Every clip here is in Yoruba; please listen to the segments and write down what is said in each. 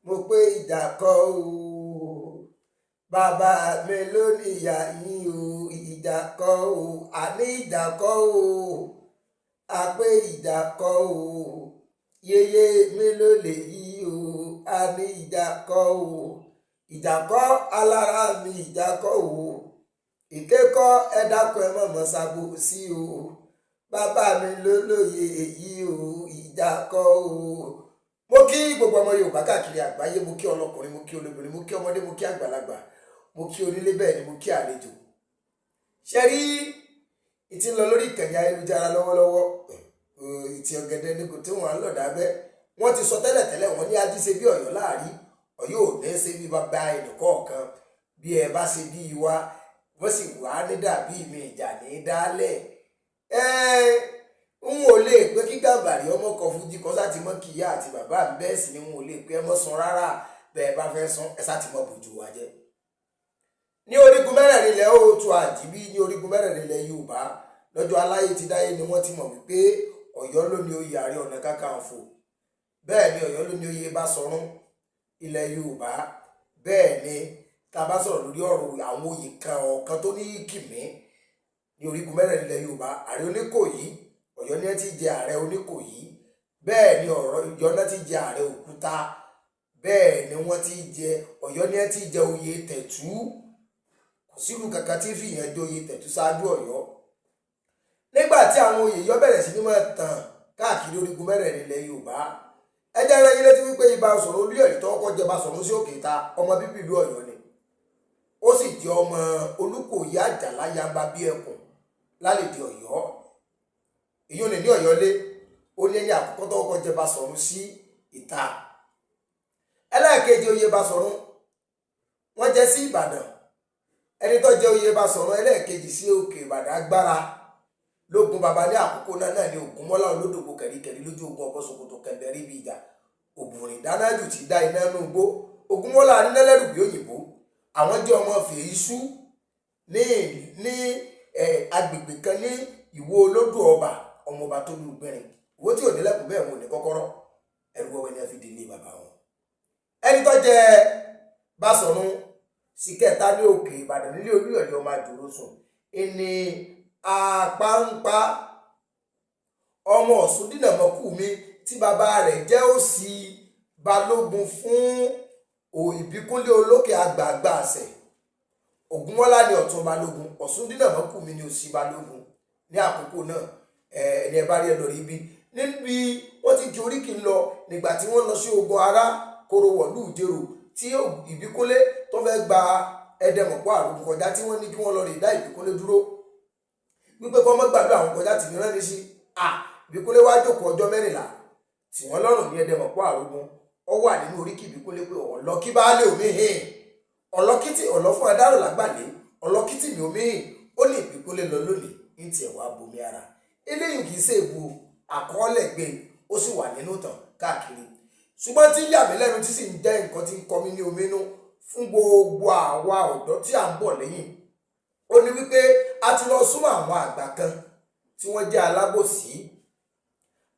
mo pé ìjà kọ́ o bàbá mi ló níyà yín o ìjà kọ́ o àní ìjà kọ́ o àpé ìjà kọ́ o yeye mi ló lè yí o àní ìjà kọ́ o ìjà kọ́ alára mi ìjà kọ́ o ìkékọ́ ẹ dákun ẹ mọ̀mọ́ sábò sí o bàbá mi ló lóye èyí o ìjà kọ́ o. Mo kí gbogbo ọmọ Yorùbá káàkiri àgbáyé, mo kí ọlọ́kùnrin, mo kí olóbìnrin, mo kí ọmọdé, mo kí àgbàlagbà, mo kí onílé bẹ́ẹ̀ ni mo kí àlejò. Ṣé rí ìtí ń lọ lórí ìkànnì ayélujára lọ́wọ́lọ́wọ́ ìtì ọ̀gẹ̀dẹ̀ ní kò tí wọ́n ń lọ dábẹ́. Wọ́n ti sọ tẹ́lẹ̀tẹ́lẹ̀ wọ́n ní ají ṣe bí Ọ̀yọ́ láàrí, Ọ̀yọ́ ò ní ṣe bí bàbá ẹnìkọ̀ọ̀kan, bí ẹ bá ṣe bí wa wọ́n sì wà ní dàbí mi ìjà ní dálẹ̀. N ò lè pé kí Gàmbàrí ọmọ kan fújì kan sáti mọ́ kí ìyá àti bàbá mi, bẹ́ẹ̀ sì ni n ò lè pé ẹ mọ́ san rárá, bẹ́ẹ̀ bá fẹ́ san ẹ sáti mọ́ bójú wa jẹ́. Ní orígun mẹ́rẹ̀ẹ̀rin ilẹ̀ Oòduà àjíbí, ní orígun mẹ́rẹ̀ẹ̀rin ilẹ̀ Yorùbá lọ́jọ́ aláyé ti dáyé ni wọ́n ti mọ̀ wípé Ọ̀yọ́ ló ní oyè Ààrẹ Ọ̀nà Kakanfò, bẹ́ẹ̀ ni Ọ̀yọ́ ló ní oyè Báṣọ̀run ilẹ̀ Yorùbá, bẹ́ẹ̀ ni tá a bá sọ̀rọ̀ lórí ọ̀rọ̀ àwọn oyè kan ọ̀kan tó ní kìmí ní orígun mẹ́rẹ̀ẹ̀rin ilẹ̀ Yorùbá, Ààrẹ Oníkòyí Ọ̀yọ́ ni ẹ ti jẹ Ààrẹ Oníkòyí, bẹ́ẹ̀ ni Ọ̀yọ́ náà ti jẹ Ààrẹ Òkúta, bẹ́ẹ̀ ni wọ́n ti jẹ Ọ̀yọ́ ni ẹ ti jẹ oyè Tẹ̀tú. Kò sílù kankan tí fìyàn jẹ oyè Tẹ̀tú ṣáájú Ọ̀yọ́. Nígbà tí àwọn oyè yọ bẹ̀rẹ̀ sí ní máa tàn káàkiri orígun mẹ́rẹ̀ẹ̀rin ilẹ̀ Yorùbá, ẹ jẹ́ ẹran yín létí wípé Ìbáṣọ̀run Olúyọ̀lé tó kọ́kọ́ jẹ Báṣọ̀run sí Òkèta ọmọ bíbí ìlú Ọ̀yọ́ ni. Ó sì jẹ́ ọmọ Olúkòyí Àjàlá Yamba bí ẹkùn lálèdè Ọ̀yọ́. Èyí ò ní Ọ̀yọ́ lé, ó ní ẹni àkọ́kọ́ tó kọ́kọ́ jẹ Báṣọ̀run sí Ìta. Ẹlẹ́ẹ̀kejì oyè Báṣọ̀run wọ́n jẹ sí Ìbàdàn. Ẹni tó jẹ oyè Báṣọ̀run ẹlẹ́ẹ̀kejì sí Òkè Ìbàdàn Agbára lógun baba ní àkókò náà ní Ògúnmọ́lá Olódògbò kẹ̀ríkẹ̀rí lójú ogun ọkọ̀ Sòkòtò kẹ̀mbẹ̀rí bí ìjà òbùrìn dánájù ti dá iná nú igbó. Ògúnmọ́lá anínẹ́lẹ́rù bí òyìnbó, àwọn jẹ́ ọmọ Fèyísú ní agbègbè kan ní Ìwó Olódò ọba ọmọọba tó lù gbẹ̀rin. Ìwó tí ò ní lẹ́kùn bẹ́ẹ̀ wọn ò ní kọ́kọ́rọ́, ẹrù wọ́wẹ́ ni a fi délé bàbá wọn. Ẹni tó jẹ Báṣọ̀run sí kẹta ní Òkè Ìbàdàn nílé Olúyọ̀lé ọmọ Àjòròsùn ìní Àpáńpá ọmọ Ọ̀ṣúndínàmọ́kùnmi tí bàbá rẹ̀ jẹ́ òsì balógun fún Ìbíkúnlé Olókè àgbààgbà àṣẹ. Ògúnmọ́lá ni ọ̀tún balógun, Ọ̀ṣúndínàmọ́kùnmi ni òsì balógun ní àkókò náà. Ẹni ẹ bá rí ẹ lọ rí bí níbi wọ́n ti di oríkì ń lọ nígbà tí wọ́n lọ sí ogun ará Korowọ̀lú Ìjẹ̀rò tí Ìbíkúnlé tó fẹ́ gba Ẹdẹmọ̀pọ̀ Àrògùn kọjá, tí wọ́n ní kí wọ́n lọ rí dá Ìbíkúnlé dúró wípé kọ́ mọ́ gbàdúrà àwọn kọjá tì ní rán ní sí. Ìbíkúnlé wá jókòó ọjọ́ 14 tí wọ́n lọ́rùn ní Ẹdẹmọ̀pọ̀ Àrògùn. Ó wà nínú oríkì Ìbíkúnlé pé ọ̀lọ́kí baálé omi hìn, ọ̀lọ́kítì ọ̀lọ́fún adárò lágbàlé, ọ̀lọ́kítì mi omi hìn. Ó ní Ìbíkúnlé lọ lónìí ní tiẹ̀ wá bomi ara. Eléyìí kì í ṣe èbù àkọọ́lẹ̀ gbé, ó sì wà nínú ìtàn káàkiri. Ṣùgbọ́n tí yà mí lẹ́nu tí sì ń jẹ́ nǹkan tí ń kọ mí ní ominú fún gbogbo àwa ọ̀dọ́ tí à ń bọ̀ lẹ́yìn, ó ní wípé a ti lọ súnmọ́ àwọn àgbà kan tí wọ́n jẹ́ alábòsí,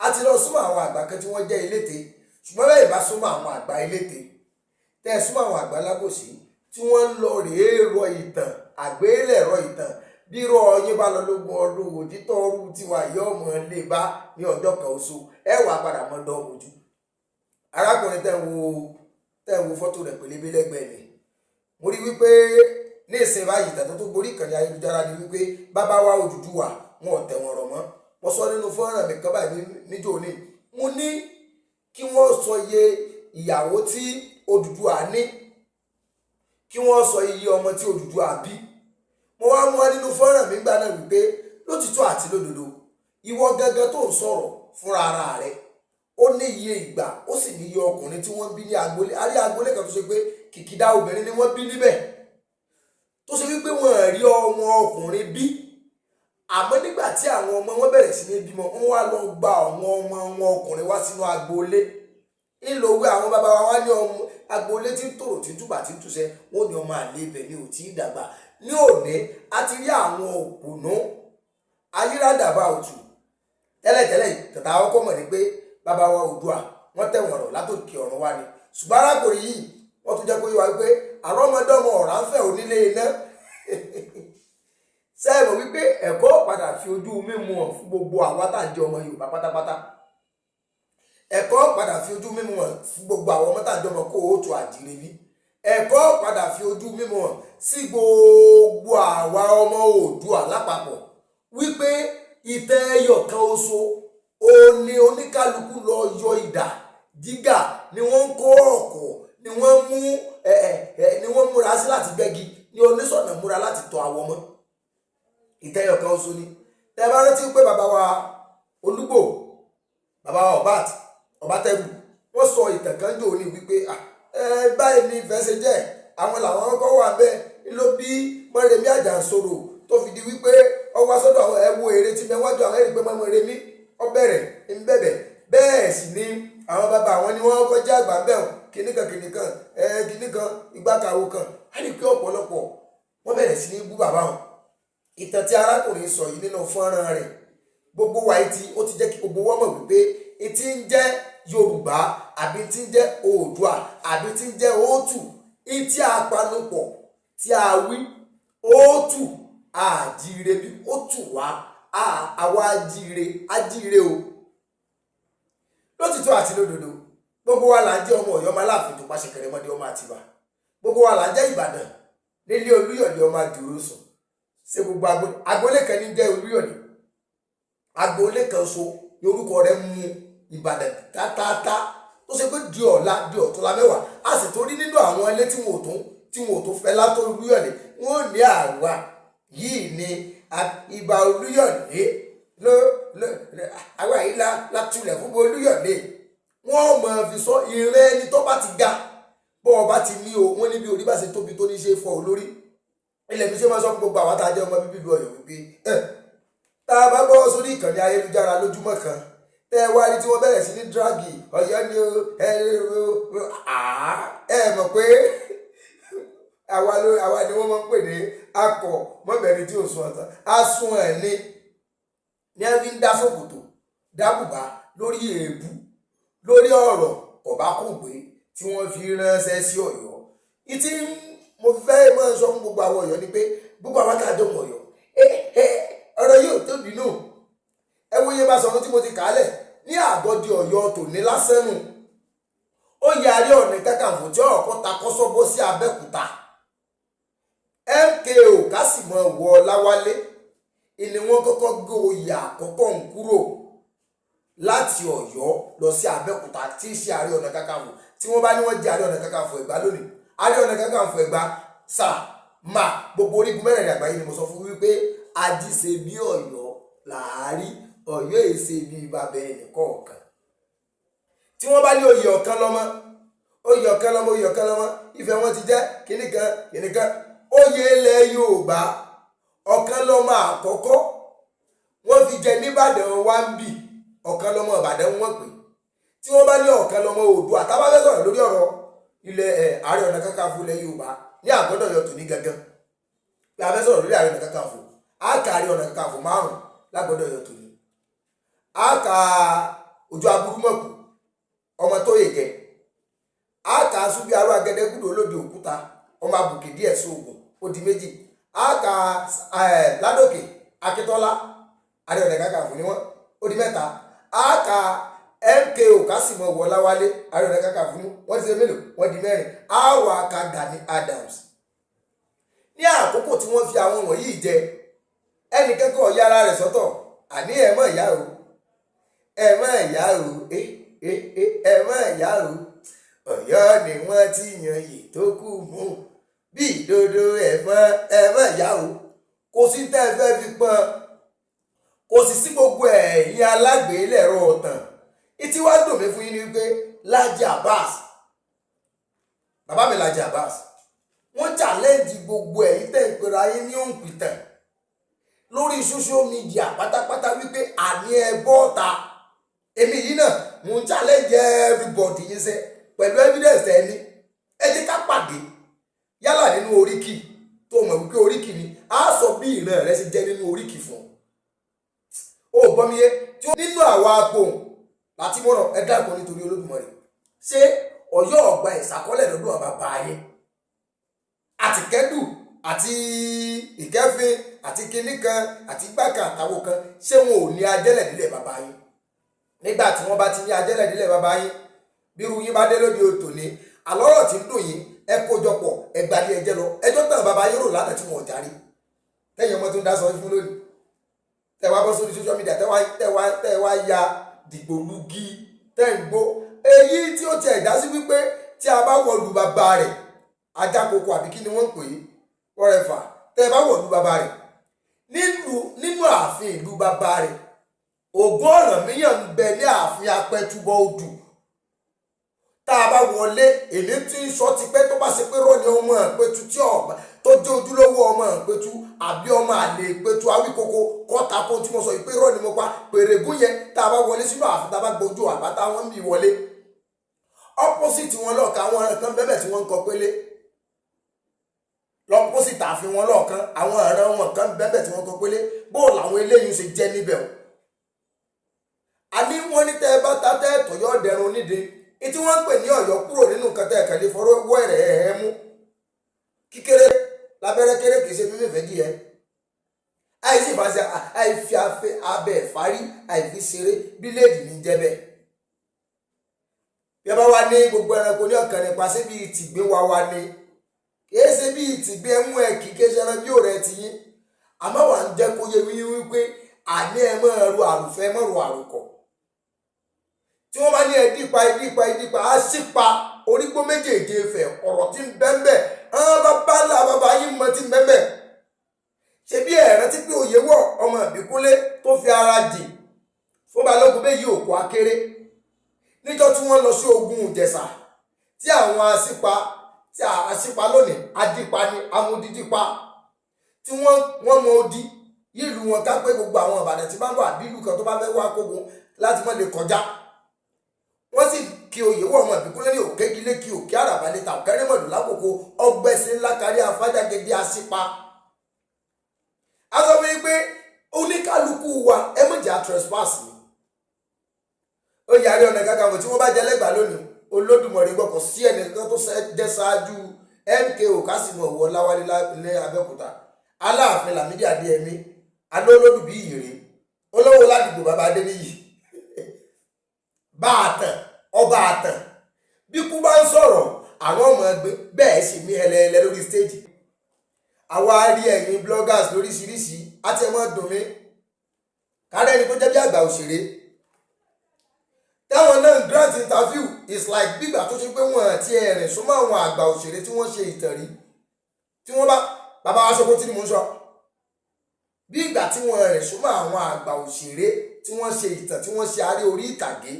a ti lọ súnmọ́ àwọn àgbà kan tí wọ́n jẹ́ eléte. Ṣùgbọ́n bẹ́ẹ̀ bá súnmọ́ àwọn àgbà eléte tẹ́ ẹ súnmọ́ àwọn àgbà alábòsí tí wọ́n ń lọ rèé rọ ìtàn àgbélẹ̀rọ ìtàn bí rọ yín bá lọ lógún ọdún òtítọ́ ọrú tiwa yọ ọmọ lè bá ní ọjọ́ kan oṣù ẹ wà padà mọ́ dán ojú. Arákùnrin tẹ́ ń wo fọ́tò rẹ̀ pélébé lẹ́gbẹ̀ẹ́ ni, mo rí wípé ní ìsìn báyìí ìtàn tó borí ìkànnì ayélujára ni wípé bàbá wa Odùduwà wọn ò tẹ̀wọ̀n rọ̀ mọ́. Mo sọ nínú fọ́nrán mi kan báyìí níjó ní, mo ní kí wọ́n sọ iye ìyàwó tí Odùduwà ní, kí wọ́n sọ iye ọmọ tí Odùduwà bí. Mo wá mú wá nínú fọ́nrán mi gbà náà wípé lótìtọ́ àti lódodo ìwọ gẹ́gẹ́ tó ń sọ̀rọ̀ fúnra ara rẹ̀, ó ní iye ìgbà ó sì ní iye ọkùnrin tí wọ́n bí ní agboolé. A rí agboolé kan tó ṣe pé kìkìdá obìnrin ni wọ́n bí níbẹ̀, tó ṣe wípé wọ́n rí ọmọ ọkùnrin bí. Àmọ́ nígbà tí àwọn ọmọ wọn bẹ̀rẹ̀ sí ní bímọ, wọ́n wá lọ gba àwọn ọmọ wọn ọkùnrin wá sínú agboolé. Ńlọwé àwọn bàbá wa ní ọmọ agboolé tí ń tòrò tí ń túbà tí ń túṣẹ, wọ́n ní ọmọ àlè ibẹ̀ ni ò tí ì dàgbà. Ní òní a ti rí àwọn òpònú ayírádàbà òtù. Tẹ́lẹ̀tẹ́lẹ̀ tàtà ọkọ̀ mọ̀ ní pé bàbá wa Oòduà wọ́n tẹ̀wọ̀n rọ̀ látòkè ọ̀run wá ni. ṣùgbọ́n arákùnrin yìí wọ́n tún jẹ́ kó yé wa wípé àrọ́mọdọ́mọ ọ̀rá ń fẹ́ onílé iná sẹ́ẹ̀mọ̀ wípé ẹ̀kọ́ padà fi ojú mímu hàn fún gbogbo àwa tá à ń jẹ́ ọmọ Yorùbá pátápátá. ẹ̀kọ́ padà fi ojú mímu hàn fún gbogbo àwọn ọmọ tá à ń jẹ́ ọmọ kóòtù àjíire bí. ẹ̀kọ́ padà fi ojú mímu hàn sí gbogbo àwa ọmọ Oòduà lápapọ̀ wípé ìtẹ́ ẹyọ kan oṣù ó ní oníkálukú lọ yọ ìdà jígà ni wọ́n ń kó ọ̀kọ̀ ni wọ́n múra sí láti gbẹ́gi ní oníṣọ̀nà múra láti tọ́ àwọn ọmọ. ìtẹ́ ẹyọ kan oṣù ni tẹ́ bá rántí pé bàbá wa Olúgbò bàbá wa Ọbátẹ́rù wọ́n sọ ìtàn kan jò ní wípé báyìí ní ìfẹ́ ṣe jẹ́ àwọn làwọn ọkọ̀ wà bẹ́ẹ̀ ló bí Mọ́remí Àjànsorò tó fi di wípé ọwọ́ sọ́dọ̀ àwọn ẹ̀wọ̀ èrè tí mẹ́wájú àwọn ẹ̀rí pé Mọ́remí ọbẹ̀rẹ̀ ń bẹ̀bẹ̀ bẹ́ẹ̀ sì ni àwọn bàbá àwọn ni wọ́n kọjá àgbà bẹ́ẹ̀ kìnnìkan ìgbàkàwò kan á rí pé ọ̀pọ̀lọpọ̀ wọ́n bẹ̀rẹ̀ sí ní bú bàbá wọn. ìtàn tí arákùnrin sọ yìí nínú fọ́nrán rẹ̀ gbogbo wa etí ó ti jẹ́ kí gbogbo wọn mọ̀ wípé etí ń jẹ́ Yorùbá àbí tí ń jẹ́ Oòduà àbí tí ń jẹ́ òótù etí àpanupọ̀ tí a wí òótù àjíire bí ó tù wá àwa ajíire o lótìtọ́ àti lódodo gbogbo wa là ń jẹ́ ọmọ Ọ̀yọ́ ọmọ Aláàfin tó pàṣẹ kẹrẹmọdé ọmọ Àtìbà gbogbo wa là ń jẹ́ Ìbàdàn nílé Olúyọ̀lé ọmọ Àdìrósùn ṣe gbogbo agboolé kan ní jẹ́ Olúyọ̀lé agboolé kan so ní orúkọ rẹ̀ mú Ìbàdàn tátátá tó ṣe pé di ọ̀túnla mẹ́wàá a sì tó rí nínú àwọn ilé tí wọn ò tó fẹ́ látó Olúyọ̀lé wọn ò ní àwa yìí ni Ìbà Olúyọ̀lé àwa yìí la tulẹ̀ fún Olúyọ̀lé wọ́n mọ̀ fi sọ ìrẹ́ ẹni tó bá ti ga bọ́ ọba ti ní o wọ́n ní bí orí bá ṣe tóbi tó ní ṣe fọ́ olórí ilẹ̀ mi ṣe máa sọ fún gbogbo àwọn tá a jẹ́ ọmọ bíbí ìlú Ọ̀yọ́ wípé tá a bá bọ́ sórí ìkànnì ayélujára lójúmọ́ kan tẹ́ ẹ wá rí tí wọ́n bẹ̀rẹ̀ sí ní dírágì Ọ̀yọ́ ni ẹ mọ̀ pé àwa ni wọ́n máa ń pè ní akọ mọ́bẹ̀rin tí ò sún ọ̀tàn asun ẹ̀ ní ẹ fi ń dá sòkòtò dábùbá lórí èébú lórí ọ̀rọ̀ ọ̀bákùngbé tí wọ́n fi ránṣẹ́ sí Ọ̀yọ́ ìtí mo fẹ́ máa sọ fún gbogbo àwọn Ọ̀yọ́ ni pé gbogbo àwọn àtàjọ mọ̀ Ọ̀yọ́ ọ̀rọ̀ yóò tóbi nù ẹ wo iye bá sọ̀rọ̀ tí mo ti kàálẹ̀ ní àgọ́dì Ọ̀yọ́ tòní lásán nù ó yarí Ọ̀ọ̀nì Kakanfò tí ọ̀kọ́ ta kọ́sọ́bọ́ sí Abẹ́òkúta MKO Kásìmọ̀ wọ Láwálé ìní wọn kọ́kọ́ gbé oyè àkọ́kọ́ ń kúrò láti Ọ̀yọ́ lọ sí Abẹ́òkúta tí í ṣe Ààrẹ Ọ̀nà Kakanfò tí wọ́n bá ní wọ́n jẹ́ Ààrẹ Ọ̀nà Kakanfò Ẹ̀gbá lónìí Ààrẹ Ọ̀nà Kakanfò Ẹ̀gbá gbogbo orígun mẹ́rẹ̀ẹ̀rin àgbáyé ni mo sọ fún wípé ajíṣe bí Ọ̀yọ́ làárí Ọ̀yọ́ èsè bí bàbá ẹnì kọ̀ọ̀kan tí wọ́n bá ní oyè ọ̀kan lọ́mọ Ifẹ̀ wọn ti jẹ́ kìnìkan oyè ilẹ̀ Yorùbá ọ̀kan lọ́mọ àkọ́kọ́ wọ́n fi jẹ nìbàdàn wá ń bì ọ̀kan lọ́mọ Ìbàdàn wọ́n pè tí wọ́n bá ní ọ̀kan lọ́mọ Oòduà tá bá fẹ́ sọ̀rọ̀ lórí ọ̀rọ̀ ilẹ̀ Ààrẹ Ọ̀nà Kakanfò ilẹ̀ Yorùbá ní àgọ́dọ̀ Ọ̀yọ́ tòní gangan bí a fẹ́ sọ̀rọ̀ lórí Ààrẹ Ọ̀nà Kakanfò á ka Ààrẹ Ọ̀nà Kakanfò 5 lágọ́dọ̀ Ọ̀yọ́ tòní á ka Òjó Aburúmọ̀kù ọmọ Tóyèkẹ́ á ka Súbí Aró Agẹdẹgúdù Olódì Òkúta ọmọ Àbùkè díẹ̀ sóògùn ó di méjì á ka Ládòkè Akíntọ́lá Ààrẹ Ọ̀nà Kakanfò ni wọ́n ó di mẹ́ta á ka MKO Kásìmọ̀ wọ Láwálé Ààrẹ Ọ̀nà Kakanfò ni wọ́n ti ṣe mélòó wọ́n di mẹ́rin á wà ká Gani Adams ní àkókò tí wọ́n fi àwọn wọ̀nyí jẹ ẹnì kẹ́kọ̀ọ́ ya ara rẹ̀ sọ́tọ̀ àní ẹ̀mọ́ ìyá o Ọ̀yọ́ ni wọ́n ti yan yìí tó kù mú bí ìdodo ẹ̀mọ́ ìyá o kò sí tẹ́ ẹ fẹ́ fi pọ́n kò sì sí gbogbo ẹ̀yin alágbèélẹ̀rọ ọ̀tàn ìtí wá dùn mí fún yín ni wípé Lájí Abbas bàbá mi Lájí Abbas wọ́n challenge gbogbo ẹ̀yin tẹ́ ń pera yín ní òǹpìtàn lórí social media pátápátá wípé àní ẹ bọ́ta èmi yìí náà mo ń challenge everybody yín sẹ́ pẹ̀lú evidence ẹni ẹ jẹ́ ká pàdé yálà nínú oríkì tó mọ̀ wípé oríkì ni á sọ bí ìran rẹ ṣe jẹ́ nínú oríkì fún ọ gbọ́ mi yé tí ó nínú àwa apòhùn láti mọ̀ràn ẹ dákun nítorí Olódùmarè ṣé Ọ̀yọ́ ọ̀gbà ìsàkọ́lẹ̀ lọ́dún bàbá yín àti kẹ́dù àti ìkẹ́fin àti kinní kan àti gbàkan àtàwọ kan ṣé wọn ò ní ajẹ́lẹ̀ nílẹ̀ bàbá yín nígbà tí wọ́n bá ti ní ajẹ́lẹ̀ nílẹ̀ bàbá yín bírú yín bá dé lóde òtòní àlọ́rọ̀ tí ń dùn yín ẹ kójọpọ̀ ẹ gbàdé ẹjẹ́ lọ ẹjọ́ tàn bàbá yín rò lánàá tí wọn ò járí tẹ́yìn ọmọ tó ń dá sọ fún lónìí tẹ́ wá bọ́ sórí social media tẹ́ wá ya dìgbòlugi tẹ́ ń gbó èyí tí ó tiẹ̀ dá sí wípé tí a bá wọlú bàbá rẹ̀ ajákòókò àbí kí ni wọ́n ń pè é wọ́rẹ́fà tẹ́ ẹ bá wọlú bàbá rẹ̀ nínú ààfin ìlú bàbá rẹ̀ Ògún Ọ̀rànmíyàn ń bẹ ní ààfin Apẹ́túbọ̀ Odù tá a bá wọlé èmi tí ń sọ ti pé tó bá ṣe pé rọ́ọ̀nì ọmọ Ìpẹ́tù tí ọba tó jẹ́ ojúlówó ọmọ Ìpẹ́tù àbí ọmọ àlè Ìpẹ́tù Awíkoko kọ́ta kó tí mo sọ pé rọ́ọ̀nì mo pa pèrègún yẹn tá a bá wọlé sínú ààfin tá a bá gbójú àbátá wọn bí wọlé opposite wọn lọ́ọ̀kan àwọn ọ̀ràn kan bẹ́ẹ̀ tí wọ́n ń kọ pélé lọ́pọ̀sìtì ààfin wọn lọ́ọ̀kan àwọn ọ̀ràn wọn kan bẹ́ẹ̀ tí wọ́n kọ pélé bóòlù àwọn eléyìí ṣe jẹ́ níbẹ̀ o àní wọ́n ní tẹ́ ẹ bá ta tẹ́ tọ̀yọ́ dẹrun nídìí tí wọ́n ń pè ní Ọ̀yọ́ kúrò nínú nǹkan tẹ́ ẹ̀kẹ́ lè fọwọ́ ẹ̀rẹ̀ ẹ̀ mú kíkéré lábẹ́rẹ́ kéré kìí ṣe mímì fẹ́ díẹ̀ àìsí ìfàṣẹ àìfi abẹ ìfarí àìfi ṣeré bíléèdì ní jẹ́bẹ̀ bí ẹ bá wá ní gbogbo ẹranko ní ọ̀kan nípa sí bí ìtìgbé wa ni kìí ṣe bí ìtìgbé ẹmú ẹ kì í ké ṣe ẹran bí òrẹ́ ti yín àmọ́ wà ń jẹ́ kó yẹ wípé àní ẹ mọ́ ẹrù àrùfẹ́ ẹ mọ́ ẹrù àrùkọ̀ tí wọ́n bá ní ẹdípa á sì pa orígbó méjèèjì fẹ̀ ọ̀rọ̀ tí ń bẹ́ńbẹ́ àwọn bàbá ńlá bàbá yín mọ tí ń bẹ́ńbẹ́ ṣe bí ẹ̀rán tí pé òye wọ̀ ọmọ Ìbíkúnlé tó fi ara dì fún Balógun Béyì Òkú Akéré níjọ́ tí wọ́n lọ sí ogun Ìjẹ̀ṣà tí àwọn àṣìpa lónìí adípa ni amúdídípa tí wọ́n mọ odi yìlú wọn ká pé gbogbo àwọn Ìbàdàn tí bá ń bọ̀ àbílù kan tó bá fẹ́ wá kógun láti mọ́ lè kọjá wọ́n sì kí oyè wọ̀ ọmọ Ìbíkúnlé ní òkègilé kí òkè àràbálẹ̀ ta òkèrèmọ̀dù lákòókò ọgbẹ́sẹ̀ ńlá kárí afájágede àṣìpa. a sọ fún yín pé oníkálukú wa ẹ mọ̀jà trespass ni. ó yàrá Ọ̀nà Kakanfò tí wọ́n bá jẹ lẹ́gbàá lónìí Olódùmarè gbọ́kọ̀ sí ẹnìkan tó jẹ́ ṣáájú MKO Kásìmù Ọ̀wọ̀ Láwálé ní Abẹ́òkúta Aláàfin Lámídì Adéyẹmí Alólódù bí ìyèrè olówó ládùúgbò bàbá Adéníyì bá àtàn ọba àtàn bí kú bá ń sọ̀rọ̀ àwọn ọmọ ẹgbẹ́ bẹ́ẹ̀ sì mí ẹlẹ́ẹ̀lẹ́ lórí stéèjì àwa rí ẹ̀yin bloggers lóríṣiríṣi àti ẹ̀mọ́ dùn mí kárẹ́ ẹni tó jẹ́ bí àgbà òṣèré táwọn náà grant interview is like bígbà tó ṣe pé wọ́n àti ẹ̀rìn súnmọ́ àwọn àgbà òṣèré tí wọ́n ṣe ìtàn rí tí wọ́n bá bàbá wa Sókótì ni mò ń sọ bí ìgbà tí wọ́n rìn súnmọ́ àwọn àgbà òṣèré tí wọ́n ṣe ìtàn tí wọ́n ṣe aré orí ìtàgé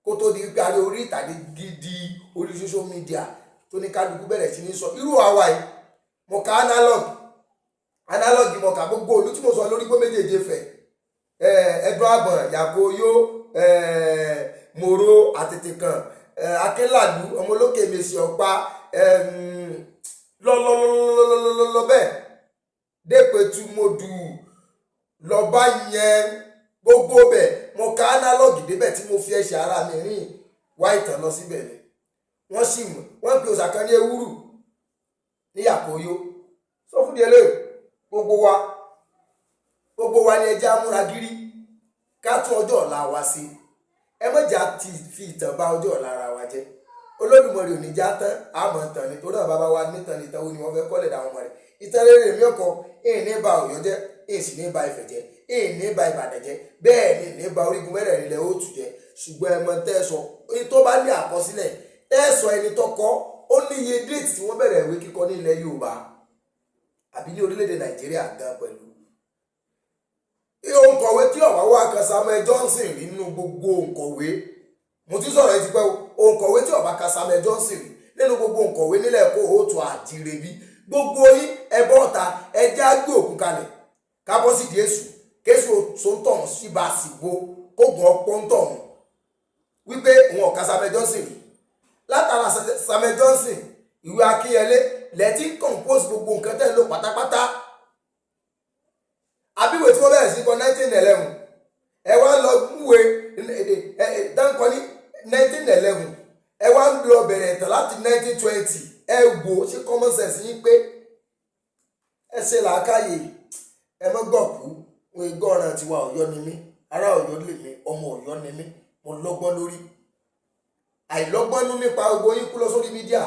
kó tó di pé aré orí ìtàgé gidi orí social media tó ní kálukú bẹ̀rẹ̀ sí ní sọ irú àwa yìí mo ka analog mo ka gbogbo olú tí mo sọ lórí gbó méjèèjì fẹ̀ ẹdùn àgbọ̀n Yàkóyó Mòró Àtètèkàn Akínlàdú Ọmọlókè Mèsì Ọ̀pá lọ bẹ́ẹ̀ Dépẹ̀tù Modù lọ́ba yẹn gbogbo bẹ̀ mo ka analog débẹ̀ tí mo fi ẹsẹ̀ ara mi rìn wá ìtàn lọ síbẹ̀ ni wọ́n sì mú wọ́n pe òòṣà kan ní Ewúrù ní Yàkóyó sọ fún díẹ̀ lóye gbogbo wa ni ẹjẹ́ amúragírí ká tún ọjọ́ ọ̀la wa sí ẹ mọ̀jà ti fi ìtàn bà ọjọ́ ọ̀la ara wa jẹ́ Olódùmarè ò ní já tán àmọ́ tàn ní torí àwọn bàbá wa nítàn nítàn ó ní wọ́n fẹ́ kọ́lẹ̀ dáwọn ọmọ rẹ̀ ìtàn rere mi ọkọ̀ èyí ní ba Ọ̀yọ́ jẹ́ èyí sì ní ba Ifẹ̀ jẹ́ èyí ní ba Ìbàdàn jẹ́ bẹ́ẹ̀ ni ní ba orígun mẹ́rẹ̀ẹ̀rin ilẹ̀ Òtù jẹ́ ṣùgbọ́n ẹ mọ̀ tẹ́ sọ èyí tó bá ní àkọsílẹ̀ tẹ́ sọ ẹni tó kọ ó ní iye déètì tí wọ́n bẹ̀rẹ̀ ìwé kíkọ ní ilẹ̀ Yorùbá àbí ní orílẹ̀-èdè Nàìjíríà gan pẹ̀lú òǹkọ̀wé tí ọ̀wá wá kan Samuel Johnson rí nínú gbogbo òǹkọ̀wé mo ti sọ̀rọ̀ yìí ti pẹ́ òǹkọ̀wé tí ọ̀bá kan Samuel Johnson rí nínú gbogbo òǹkọ̀wé nílẹ̀ Kóòtù àjírẹ́bí gbogbo yín ẹbọ ọ̀tá ẹjẹ́ á gbé òkú kalẹ̀ kábọ́ sí di èṣù kéṣù sóńtọ̀hún síba síbo kógun ọpọ́ ń tọ̀hún wípé òun ọ̀ka Samuel Johnson rí látara Samuel Johnson ìwé Akínyẹlé lẹ́tí compose gbogbo nǹkan tẹ́ ń lò pátápátá àbíwèé tí wọ́n bẹ̀rẹ̀ sí kọ 1911 ẹ wá lọ múwe dáńkọ ní 1911 ẹ wá ń lọ bẹ̀rẹ̀ 1920 ẹ wò ṣé common sense yín pé ẹ ṣe làákàyè ẹ mọ́ gọ̀kú wọn ìgbọ́ràn tiwa Ọ̀yọ́ ni mí ará Ọ̀yọ́ lè mí ọmọ Ọ̀yọ́ ni mí mo lọ́gbọ́n lórí àìlọ́gbọ́nú nípa gbogbo yín kú lọ sórí mídíà